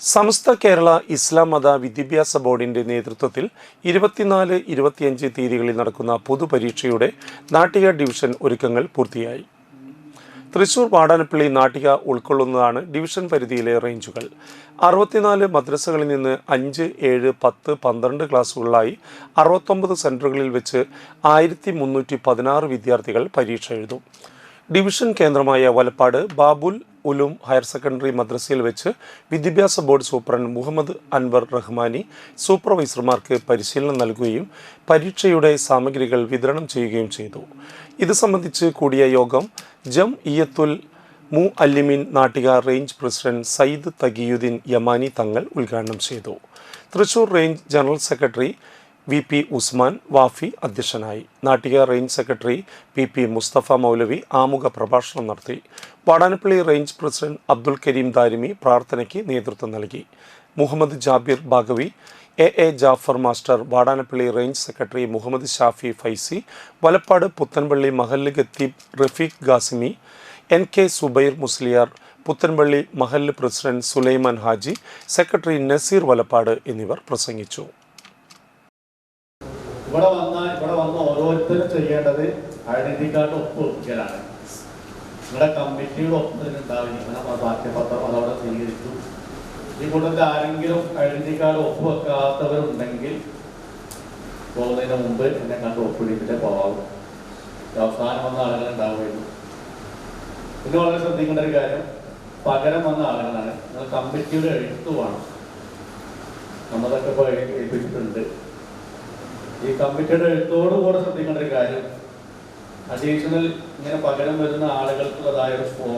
സമസ്ത കേരള ഇസ്ലാം മത വിദ്യാഭ്യാസ ബോർഡിന്റെ നേതൃത്വത്തിൽ 24-25 തീയതികളിൽ നടക്കുന്ന പൊതുപരീക്ഷയുടെ നാട്ടിക ഡിവിഷൻ ഒരുക്കങ്ങൾ പൂർത്തിയായി. തൃശൂർ വാടാനപ്പള്ളി നാട്ടിക ഉൾക്കൊള്ളുന്നതാണ് ഡിവിഷൻ പരിധിയിലെ റേഞ്ചുകൾ. 64 മദ്രസകളിൽ നിന്ന് 5, 7, 10, 12 ക്ലാസുകളിലായി 69 സെന്ററുകളിൽ വെച്ച് 1316 വിദ്യാർത്ഥികൾ പരീക്ഷ എഴുതും. ഡിവിഷൻ കേന്ദ്രമായ വലപ്പാട് ബാബുൽ ഉലൂം ഹയർ സെക്കൻഡറി മദ്രസയിൽ വെച്ച് വിദ്യാഭ്യാസ ബോർഡ് സൂപ്രണ്ട് മുഹമ്മദ് അൻവർ റഹ്മാനി സൂപ്പർവൈസർമാർക്ക് പരിശീലനം നൽകുകയും പരീക്ഷയുടെ സാമഗ്രികൾ വിതരണം ചെയ്യുകയും ചെയ്തു. ഇത് സംബന്ധിച്ച് കൂടിയ യോഗം ജംഇയ്യത്തുൽ മുഅല്ലിമീൻ നാട്ടിക റേഞ്ച് പ്രസിഡന്റ് സയ്യിദ് തഖിയുദ്ദീൻ യമാനി തങ്ങൾ ഉദ്ഘാടനം ചെയ്തു. Thrissur range general secretary VP Usman Wafy അധ്യക്ഷനായി. Nattika range secretary PP Musthafa Moulavi ആമുഖ പ്രഭാഷണം നടത്തി. വാടാനപ്പള്ളി റേഞ്ച് പ്രസിഡന്റ് അബ്ദുൽ കരീം ദാരിമി പ്രാർത്ഥനയ്ക്ക് നേതൃത്വം നൽകി. Muhammed Jabir Baqavi, A Jafar master, Vadanappally range secretary Muhammed Shafi Faizy, Valappad Puthanpally മഹല്ല് ഖത്തീബ് റഫീഖ് ഖാസിമി, NK സുബൈർ മുസ്ലിയാർ, പുത്തൻപള്ളി മഹല്ല് പ്രസിഡന്റ് സുലൈമാൻ ഹാജി, സെക്രട്ടറി നസീർ വലപ്പാട് എന്നിവർ പ്രസംഗിച്ചു. ഇവിടെ വന്ന് ഓരോരുത്തരും ചെയ്യേണ്ടത് ഐഡന്റിറ്റി കാർഡ് ഒപ്പ് വെക്കലാണ്. നിങ്ങളുടെ കമ്മിറ്റിയുടെ ഒപ്പ് ഉണ്ടാവില്ല. നമ്മുടെ പാഠ്യപത്രം അതോടെ സ്വീകരിച്ചു. ഈ കൂട്ടത്തിൽ ആരെങ്കിലും ഐഡന്റിറ്റി കാർഡ് ഒപ്പ് വെക്കാത്തവരുണ്ടെങ്കിൽ പോകുന്നതിന് മുമ്പ് എന്നെ കണ്ട് ഒപ്പിടിച്ചിട്ടേ പോകാവും. അവസാനം വന്ന ആളുകൾ ഉണ്ടാവുകയുള്ളൂ. പിന്നെ വളരെ ശ്രദ്ധിക്കേണ്ട ഒരു കാര്യം, പകരം വന്ന ആളുകളാണ്. നിങ്ങൾ കമ്മിറ്റിയുടെ എഴുത്തുമാണ് നമ്മളതൊക്കെ ഇപ്പോൾ ഏൽപ്പിച്ചിട്ടുണ്ട്. ഈ കമ്മിറ്റിയുടെ എഴുത്തോടുകൂടെ ശ്രദ്ധിക്കേണ്ട ഒരു കാര്യം, അഡീഷണൽ ഇങ്ങനെ പകരം വരുന്ന ആളുകൾക്കുള്ളതായ ഒരു